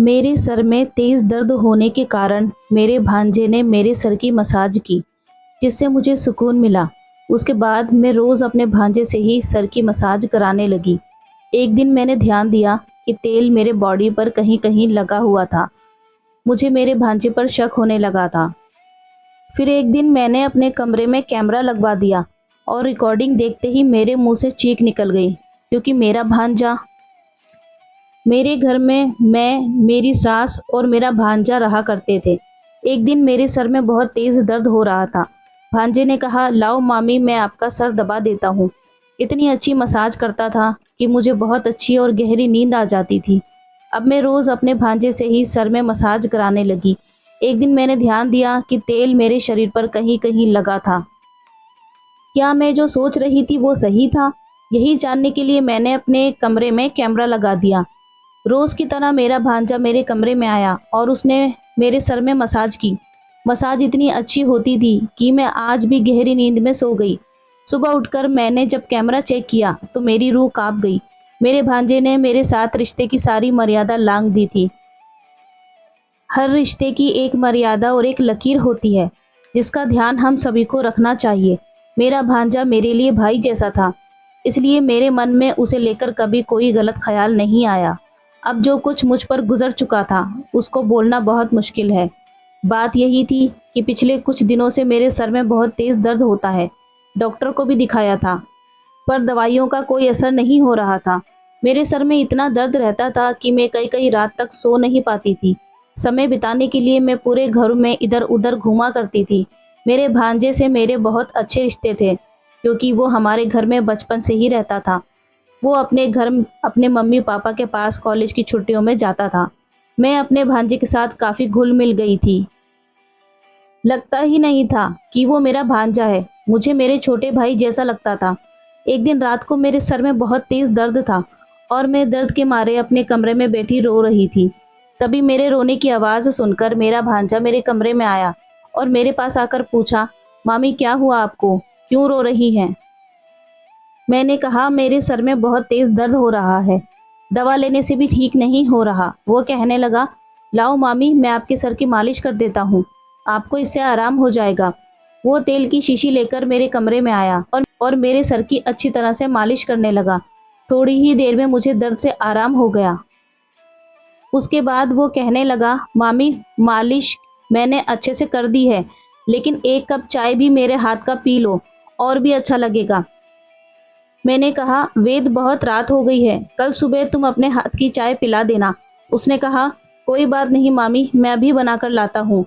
मेरे सर में तेज़ दर्द होने के कारण मेरे भांजे ने मेरे सर की मसाज की, जिससे मुझे सुकून मिला। उसके बाद मैं रोज़ अपने भांजे से ही सर की मसाज कराने लगी। एक दिन मैंने ध्यान दिया कि तेल मेरे बॉडी पर कहीं-कहीं लगा हुआ था। मुझे मेरे भांजे पर शक होने लगा था। फिर एक दिन मैंने अपने कमरे में कैमरा लगवा दिया और रिकॉर्डिंग देखते ही मेरे मुँह से चीख निकल गई, क्योंकि मेरा भांजा मेरे घर में मैं, मेरी सास और मेरा भांजा रहा करते थे। एक दिन मेरे सर में बहुत तेज़ दर्द हो रहा था। भांजे ने कहा, लाओ मामी मैं आपका सर दबा देता हूँ। इतनी अच्छी मसाज करता था कि मुझे बहुत अच्छी और गहरी नींद आ जाती थी। अब मैं रोज़ अपने भांजे से ही सर में मसाज कराने लगी। एक दिन मैंने ध्यान दिया कि तेल मेरे शरीर पर कहीं-कहीं लगा था। क्या मैं जो सोच रही थी वो सही था? यही जानने के लिए मैंने अपने कमरे में कैमरा लगा दिया। रोज़ की तरह मेरा भांजा मेरे कमरे में आया और उसने मेरे सर में मसाज की। मसाज इतनी अच्छी होती थी कि मैं आज भी गहरी नींद में सो गई। सुबह उठकर मैंने जब कैमरा चेक किया तो मेरी रूह काँप गई। मेरे भांजे ने मेरे साथ रिश्ते की सारी मर्यादा लांघ दी थी। हर रिश्ते की एक मर्यादा और एक लकीर होती है, जिसका ध्यान हम सभी को रखना चाहिए। मेरा भांजा मेरे लिए भाई जैसा था, इसलिए मेरे मन में उसे लेकर कभी कोई गलत ख्याल नहीं आया। अब जो कुछ मुझ पर गुजर चुका था, उसको बोलना बहुत मुश्किल है। बात यही थी कि पिछले कुछ दिनों से मेरे सर में बहुत तेज़ दर्द होता है। डॉक्टर को भी दिखाया था, पर दवाइयों का कोई असर नहीं हो रहा था। मेरे सर में इतना दर्द रहता था कि मैं कई-कई रात तक सो नहीं पाती थी। समय बिताने के लिए मैं पूरे घर में इधर-उधर घूमा करती थी। मेरे भांजे से मेरे बहुत अच्छे रिश्ते थे, क्योंकि वो हमारे घर में बचपन से ही रहता था। वो अपने घर अपने मम्मी-पापा के पास कॉलेज की छुट्टियों में जाता था। मैं अपने भांजे के साथ काफ़ी घुल-मिल गई थी। लगता ही नहीं था कि वो मेरा भांजा है। मुझे मेरे छोटे भाई जैसा लगता था। एक दिन रात को मेरे सर में बहुत तेज़ दर्द था और मैं दर्द के मारे अपने कमरे में बैठी रो रही थी। तभी मेरे रोने की आवाज़ सुनकर मेरा भांजा मेरे कमरे में आया और मेरे पास आकर पूछा, मामी क्या हुआ आपको? क्यों रो रही हैं? मैंने कहा, मेरे सर में बहुत तेज़ दर्द हो रहा है। दवा लेने से भी ठीक नहीं हो रहा। वो कहने लगा, लाओ मामी मैं आपके सर की मालिश कर देता हूँ। आपको इससे आराम हो जाएगा। वो तेल की शीशी लेकर मेरे कमरे में आया और मेरे सर की अच्छी तरह से मालिश करने लगा। थोड़ी ही देर में मुझे दर्द से आराम हो गया। उसके बाद वो कहने लगा, मामी मालिश मैंने अच्छे से कर दी है, लेकिन एक कप चाय भी मेरे हाथ का पी लो और भी अच्छा लगेगा। मैंने कहा, वेद बहुत रात हो गई है, कल सुबह तुम अपने हाथ की चाय पिला देना। उसने कहा, कोई बात नहीं मामी, मैं अभी बनाकर लाता हूँ।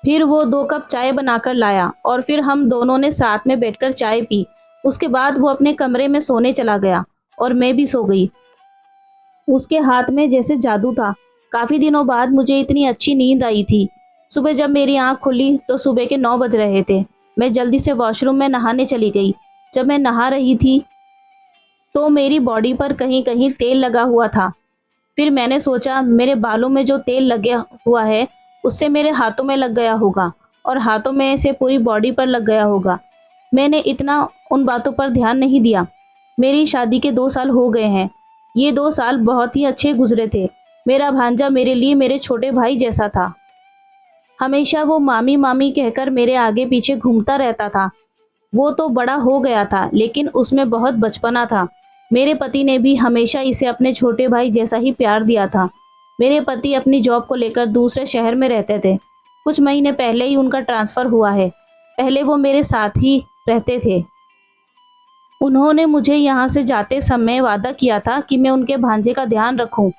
फिर वो 2 कप चाय बनाकर लाया और फिर हम दोनों ने साथ में बैठकर चाय पी। उसके बाद वो अपने कमरे में सोने चला गया और मैं भी सो गई। उसके हाथ में जैसे जादू था। काफ़ी दिनों बाद मुझे इतनी अच्छी नींद आई थी। सुबह जब मेरी आँख खुली तो सुबह के 9 बज रहे थे। मैं जल्दी से वॉशरूम में नहाने चली गई। जब मैं नहा रही थी तो मेरी बॉडी पर कहीं-कहीं तेल लगा हुआ था। फिर मैंने सोचा, मेरे बालों में जो तेल लगा हुआ है, उससे मेरे हाथों में लग गया होगा और हाथों में से पूरी बॉडी पर लग गया होगा। मैंने इतना उन बातों पर ध्यान नहीं दिया। मेरी शादी के 2 साल हो गए हैं। ये 2 साल बहुत ही अच्छे गुज़रे थे। मेरा भांजा मेरे लिए मेरे छोटे भाई जैसा था। हमेशा वो मामी-मामी कहकर मेरे आगे-पीछे घूमता रहता था। वो तो बड़ा हो गया था, लेकिन उसमें बहुत बचपना था। मेरे पति ने भी हमेशा इसे अपने छोटे भाई जैसा ही प्यार दिया था। मेरे पति अपनी जॉब को लेकर दूसरे शहर में रहते थे। कुछ महीने पहले ही उनका ट्रांसफ़र हुआ है। पहले वो मेरे साथ ही रहते थे। उन्होंने मुझे यहाँ से जाते समय वादा किया था कि मैं उनके भांजे का ध्यान रखूँ,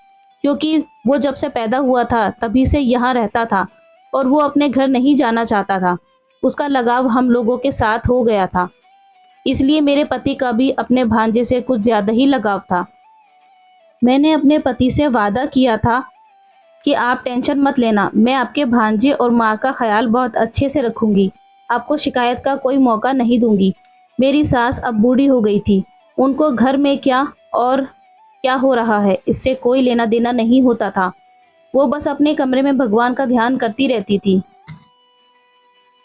क्योंकि वो जब से पैदा हुआ था तभी से यहाँ रहता था और वो अपने घर नहीं जाना चाहता था। उसका लगाव हम लोगों के साथ हो गया था। इसलिए मेरे पति का भी अपने भांजे से कुछ ज़्यादा ही लगाव था। मैंने अपने पति से वादा किया था कि आप टेंशन मत लेना, मैं आपके भांजे और माँ का ख़्याल बहुत अच्छे से रखूँगी। आपको शिकायत का कोई मौका नहीं दूँगी। मेरी सास अब बूढ़ी हो गई थी। उनको घर में क्या और क्या हो रहा है, इससे कोई लेना-देना नहीं होता था। वो बस अपने कमरे में भगवान का ध्यान करती रहती थी।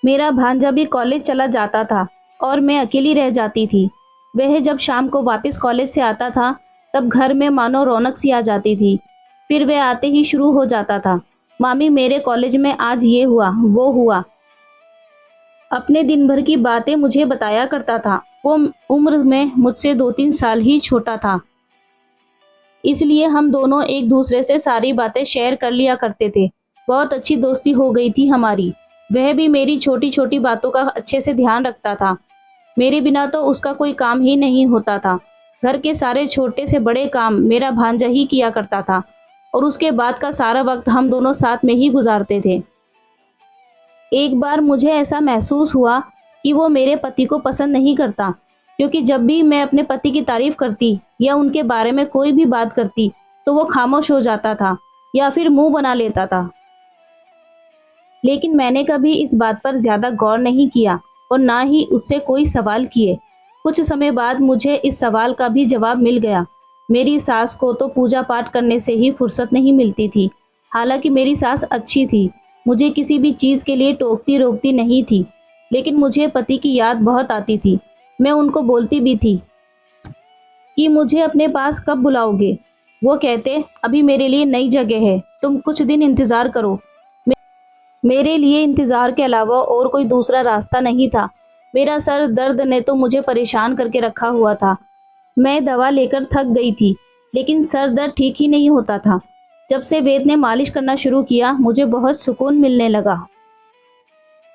मेरा भांजा भी कॉलेज चला जाता था और मैं अकेली रह जाती थी। वह जब शाम को वापस कॉलेज से आता था, तब घर में मानो रौनक सी आ जाती थी। फिर वह आते ही शुरू हो जाता था, मामी मेरे कॉलेज में आज ये हुआ वो हुआ। अपने दिन भर की बातें मुझे बताया करता था। वो उम्र में मुझसे 2-3 साल ही छोटा था, इसलिए हम दोनों एक दूसरे से सारी बातें शेयर कर लिया करते थे। बहुत अच्छी दोस्ती हो गई थी हमारी। वह भी मेरी छोटी छोटी बातों का अच्छे से ध्यान रखता था। मेरे बिना तो उसका कोई काम ही नहीं होता था। घर के सारे छोटे से बड़े काम मेरा भांजा ही किया करता था और उसके बाद का सारा वक्त हम दोनों साथ में ही गुजारते थे। एक बार मुझे ऐसा महसूस हुआ कि वो मेरे पति को पसंद नहीं करता, क्योंकि जब भी मैं अपने पति की तारीफ करती या उनके बारे में कोई भी बात करती तो वो खामोश हो जाता था या फिर मुंह बना लेता था। लेकिन मैंने कभी इस बात पर ज्यादा गौर नहीं किया और ना ही उससे कोई सवाल किए। कुछ समय बाद मुझे इस सवाल का भी जवाब मिल गया। मेरी सास को तो पूजा पाठ करने से ही फुर्सत नहीं मिलती थी। हालांकि मेरी सास अच्छी थी, मुझे किसी भी चीज़ के लिए टोकती रोकती नहीं थी, लेकिन मुझे पति की याद बहुत आती थी। मैं उनको बोलती भी थी कि मुझे अपने पास कब बुलाओगे। वो कहते, अभी मेरे लिए नई जगह है, तुम कुछ दिन इंतज़ार करो। मेरे लिए इंतज़ार के अलावा और कोई दूसरा रास्ता नहीं था। मेरा सर दर्द ने तो मुझे परेशान करके रखा हुआ था। मैं दवा लेकर थक गई थी, लेकिन सर दर्द ठीक ही नहीं होता था। जब से वेद ने मालिश करना शुरू किया, मुझे बहुत सुकून मिलने लगा।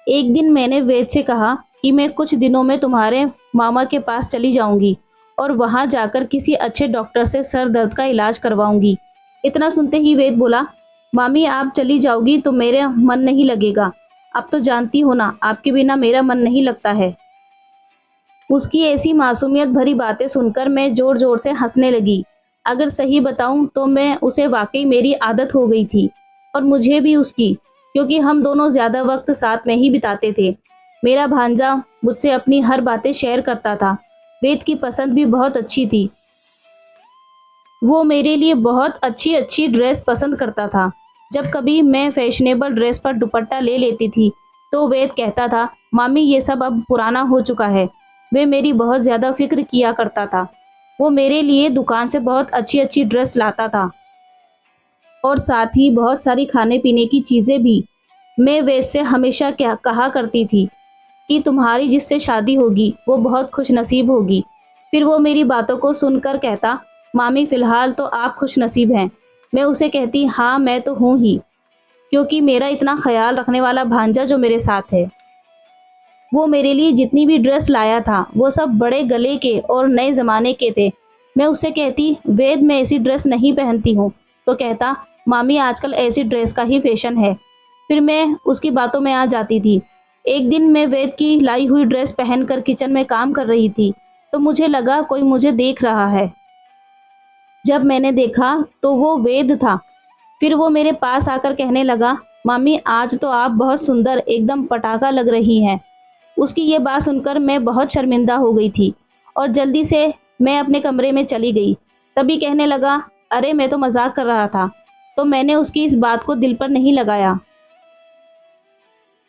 एक दिन मैंने वेद से कहा कि मैं कुछ दिनों में तुम्हारे मामा के पास चली जाऊंगी और वहां जाकर किसी अच्छे डॉक्टर से सर दर्द का इलाज करवाऊंगी। इतना सुनते ही वेद बोला, मामी आप चली जाओगी तो मेरा मन नहीं लगेगा। आप तो जानती हो ना, आपके बिना मेरा मन नहीं लगता है। उसकी ऐसी मासूमियत भरी बातें सुनकर मैं जोर जोर से हंसने लगी। अगर सही बताऊं तो मैं उसे वाकई मेरी आदत हो गई थी और मुझे भी उसकी, क्योंकि हम दोनों ज्यादा वक्त साथ में ही बिताते थे। मेरा भांजा मुझसे अपनी हर बातें शेयर करता था। वेद की पसंद भी बहुत अच्छी थी। वो मेरे लिए बहुत अच्छी अच्छी ड्रेस पसंद करता था। जब कभी मैं फैशनेबल ड्रेस पर दुपट्टा ले लेती थी तो वेद कहता था, मामी ये सब अब पुराना हो चुका है। वे मेरी बहुत ज़्यादा फिक्र किया करता था। वो मेरे लिए दुकान से बहुत अच्छी अच्छी ड्रेस लाता था और साथ ही बहुत सारी खाने पीने की चीज़ें भी। मैं वेद से हमेशा क्या कहा करती थी कि तुम्हारी जिससे शादी होगी वो बहुत खुश नसीब होगी। फिर वो मेरी बातों को सुनकर कहता, मामी फ़िलहाल तो आप खुश नसीब हैं। मैं उसे कहती, हाँ मैं तो हूँ ही, क्योंकि मेरा इतना ख्याल रखने वाला भांजा जो मेरे साथ है। वो मेरे लिए जितनी भी ड्रेस लाया था वो सब बड़े गले के और नए ज़माने के थे। मैं उससे कहती, वेद मैं ऐसी ड्रेस नहीं पहनती हूँ, तो कहता, मामी आजकल ऐसी ड्रेस का ही फैशन है। फिर मैं उसकी बातों में आ जाती थी। एक दिन मैं वेद की लाई हुई ड्रेस पहनकर किचन में काम कर रही थी तो मुझे लगा कोई मुझे देख रहा है। जब मैंने देखा तो वो वेद था। फिर वो मेरे पास आकर कहने लगा, मामी आज तो आप बहुत सुंदर एकदम पटाखा लग रही हैं। उसकी ये बात सुनकर मैं बहुत शर्मिंदा हो गई थी और जल्दी से मैं अपने कमरे में चली गई। तभी कहने लगा, अरे मैं तो मजाक कर रहा था। तो मैंने उसकी इस बात को दिल पर नहीं लगाया,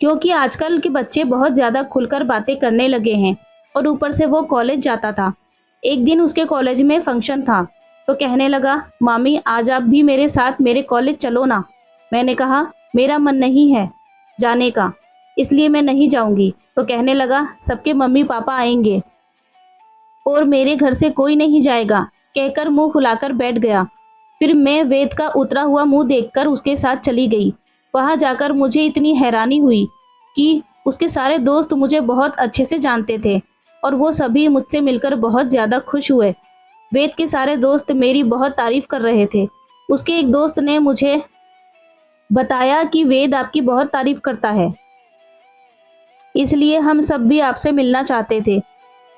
क्योंकि आजकल के बच्चे बहुत ज़्यादा खुलकर बातें करने लगे हैं और ऊपर से वो कॉलेज जाता था। एक दिन उसके कॉलेज में फंक्शन था तो कहने लगा, मामी आज आप भी मेरे साथ मेरे कॉलेज चलो ना। मैंने कहा, मेरा मन नहीं है जाने का, इसलिए मैं नहीं जाऊंगी। तो कहने लगा, सबके मम्मी पापा आएंगे और मेरे घर से कोई नहीं जाएगा, कहकर मुंह फुलाकर बैठ गया। फिर मैं वेद का उतरा हुआ मुंह देखकर उसके साथ चली गई। वहां जाकर मुझे इतनी हैरानी हुई कि उसके सारे दोस्त मुझे बहुत अच्छे से जानते थे और वो सभी मुझसे मिलकर बहुत ज़्यादा खुश हुए। वेद के सारे दोस्त मेरी बहुत तारीफ कर रहे थे। उसके एक दोस्त ने मुझे बताया कि वेद आपकी बहुत तारीफ करता है, इसलिए हम सब भी आपसे मिलना चाहते थे।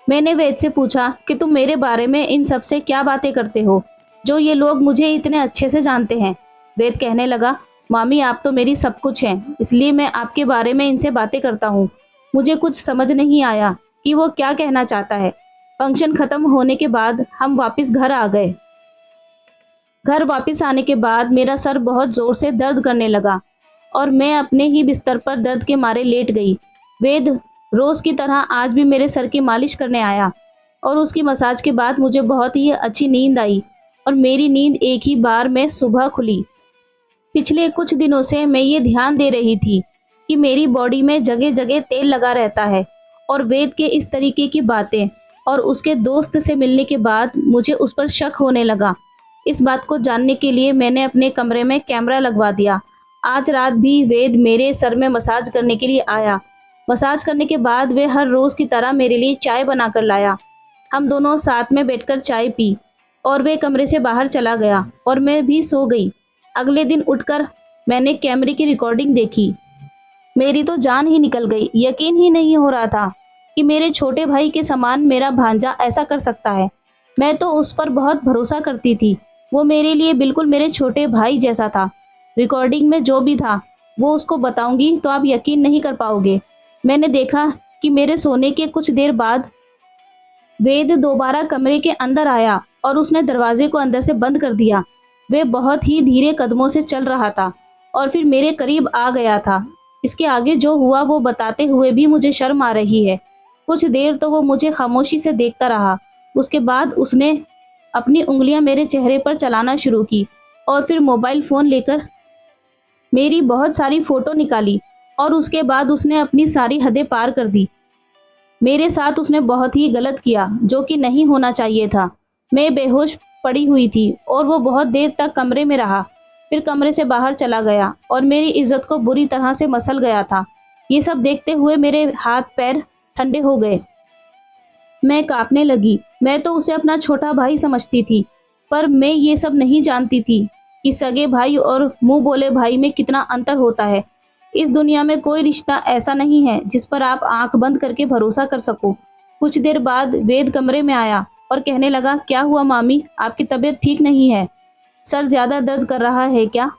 मैंने वेद से पूछा कि तुम मेरे बारे में इन सब से क्या बातें करते हो जो ये लोग मुझे इतने अच्छे से जानते हैं। वेद कहने लगा, मामी आप तो मेरी सब कुछ हैं, इसलिए मैं आपके बारे में इनसे बातें करता हूँ। मुझे कुछ समझ नहीं आया कि वो क्या कहना चाहता है। फंक्शन खत्म होने के बाद हम वापस घर आ गए। घर वापस आने के बाद मेरा सर बहुत जोर से दर्द करने लगा और मैं अपने ही बिस्तर पर दर्द के मारे लेट गई। वेद रोज की तरह आज भी मेरे सर की मालिश करने आया और उसकी मसाज के बाद मुझे बहुत ही अच्छी नींद आई। और मेरी नींद एक ही बार में सुबह खुली। पिछले कुछ दिनों से मैं ये ध्यान दे रही थी कि मेरी बॉडी में जगह जगह तेल लगा रहता है, और वेद के इस तरीके की बातें और उसके दोस्त से मिलने के बाद मुझे उस पर शक होने लगा। इस बात को जानने के लिए मैंने अपने कमरे में कैमरा लगवा दिया। आज रात भी वेद मेरे सर में मसाज करने के लिए आया। मसाज करने के बाद वे हर रोज़ की तरह मेरे लिए चाय बना कर लाया। हम दोनों साथ में बैठकर चाय पी और वे कमरे से बाहर चला गया और मैं भी सो गई। अगले दिन उठकर मैंने कैमरे की रिकॉर्डिंग देखी। मेरी तो जान ही निकल गई। यकीन ही नहीं हो रहा था कि मेरे छोटे भाई के समान मेरा भांजा ऐसा कर सकता है। मैं तो उस पर बहुत भरोसा करती थी। वो मेरे लिए बिल्कुल मेरे छोटे भाई जैसा था। रिकॉर्डिंग में जो भी था वो उसको बताऊंगी तो आप यकीन नहीं कर पाओगे। मैंने देखा कि मेरे सोने के कुछ देर बाद वेद दोबारा कमरे के अंदर आया और उसने दरवाजे को अंदर से बंद कर दिया। वे बहुत ही धीरे कदमों से चल रहा था और फिर मेरे करीब आ गया था। इसके आगे जो हुआ वो बताते हुए भी मुझे शर्म आ रही है। कुछ देर तो वो मुझे खामोशी से देखता रहा। उसके बाद उसने अपनी उंगलियां मेरे चेहरे पर चलाना शुरू की और फिर मोबाइल फ़ोन लेकर मेरी बहुत सारी फ़ोटो निकाली, और उसके बाद उसने अपनी सारी हदें पार कर दी। मेरे साथ उसने बहुत ही गलत किया, जो कि नहीं होना चाहिए था। मैं बेहोश पड़ी हुई थी और वो बहुत देर तक कमरे में रहा, फिर कमरे से बाहर चला गया और मेरी इज्जत को बुरी तरह से मसल गया था। ये सब देखते हुए मेरे हाथ पैर ठंडे हो गए। मैं कांपने लगी। मैं तो उसे अपना छोटा भाई समझती थी, पर मैं ये सब नहीं जानती थी कि सगे भाई और मुंह बोले भाई में कितना अंतर होता है। इस दुनिया में कोई रिश्ता ऐसा नहीं है जिस पर आप आंख बंद करके भरोसा कर सको। कुछ देर बाद वेद कमरे में आया और कहने लगा, क्या हुआ मामी, आपकी तबीयत ठीक नहीं है? सर ज़्यादा दर्द कर रहा है क्या?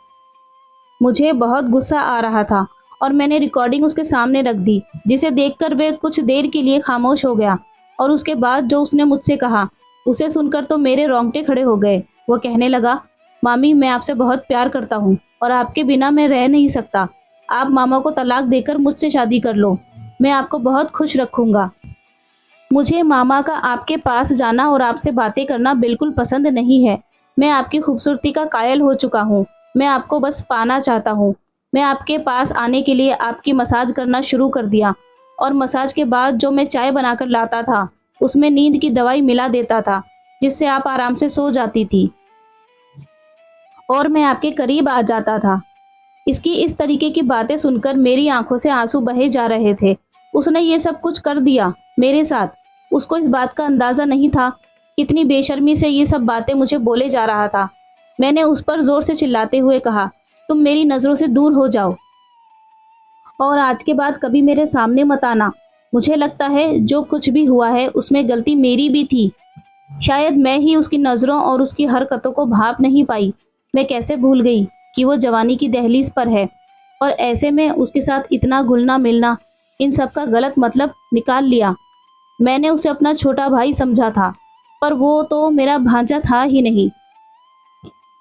मुझे बहुत गुस्सा आ रहा था और मैंने रिकॉर्डिंग उसके सामने रख दी, जिसे देखकर वे कुछ देर के लिए खामोश हो गया। और उसके बाद जो उसने मुझसे कहा, उसे सुनकर तो मेरे रोंगटे खड़े हो गए। वो कहने लगा, मामी मैं आपसे बहुत प्यार करता हूँ और आपके बिना मैं रह नहीं सकता। आप मामा को तलाक देकर मुझसे शादी कर लो, मैं आपको बहुत खुश रखूँगा। मुझे मामा का आपके पास जाना और आपसे बातें करना बिल्कुल पसंद नहीं है। मैं आपकी खूबसूरती का कायल हो चुका हूँ। मैं आपको बस पाना चाहता हूँ। मैं आपके पास आने के लिए आपकी मसाज करना शुरू कर दिया, और मसाज के बाद जो मैं चाय बनाकर लाता था उसमें नींद की दवाई मिला देता था, जिससे आप आराम से सो जाती थी और मैं आपके करीब आ जाता था। इसकी इस तरीके की बातें सुनकर मेरी आंखों से आंसू बहे जा रहे थे। उसने ये सब कुछ कर दिया मेरे साथ। उसको इस बात का अंदाज़ा नहीं था कितनी बेशर्मी से ये सब बातें मुझे बोले जा रहा था। मैंने उस पर ज़ोर से चिल्लाते हुए कहा, तुम मेरी नज़रों से दूर हो जाओ और आज के बाद कभी मेरे सामने मत आना। मुझे लगता है जो कुछ भी हुआ है उसमें गलती मेरी भी थी। शायद मैं ही उसकी नज़रों और उसकी हरकतों को भाप नहीं पाई। मैं कैसे भूल गई कि वो जवानी की दहलीज पर है, और ऐसे में उसके साथ इतना घुलना मिलना, इन सब का गलत मतलब निकाल लिया। मैंने उसे अपना छोटा भाई समझा था, पर वो तो मेरा भांजा था ही नहीं।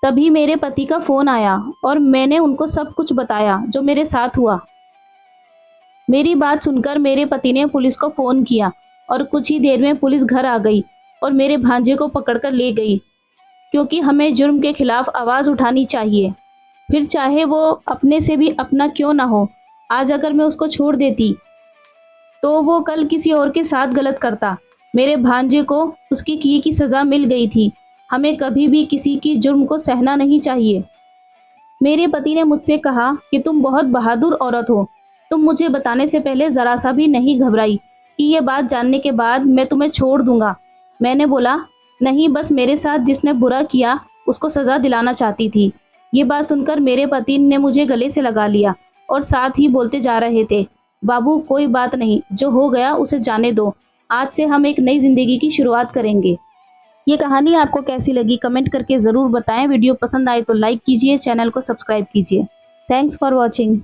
तभी मेरे पति का फ़ोन आया और मैंने उनको सब कुछ बताया जो मेरे साथ हुआ। मेरी बात सुनकर मेरे पति ने पुलिस को फ़ोन किया और कुछ ही देर में पुलिस घर आ गई और मेरे भांजे को पकड़कर ले गई, क्योंकि हमें जुर्म के खिलाफ आवाज़ उठानी चाहिए, फिर चाहे वो अपने से भी अपना क्यों ना हो। आज अगर मैं उसको छोड़ देती तो वो कल किसी और के साथ गलत करता। मेरे भांजे को उसकी किए की सज़ा मिल गई थी। हमें कभी भी किसी की जुर्म को सहना नहीं चाहिए। मेरे पति ने मुझसे कहा कि तुम बहुत बहादुर औरत हो। तुम मुझे बताने से पहले ज़रा सा भी नहीं घबराई कि ये बात जानने के बाद मैं तुम्हें छोड़ दूंगा। मैंने बोला, नहीं, बस मेरे साथ जिसने बुरा किया उसको सज़ा दिलाना चाहती थी। ये बात सुनकर मेरे पति ने मुझे गले से लगा लिया और साथ ही बोलते जा रहे थे, बाबू कोई बात नहीं, जो हो गया उसे जाने दो। आज से हम एक नई ज़िंदगी की शुरुआत करेंगे। ये कहानी आपको कैसी लगी कमेंट करके ज़रूर बताएं। वीडियो पसंद आए तो लाइक कीजिए, चैनल को सब्सक्राइब कीजिए। Thanks for watching.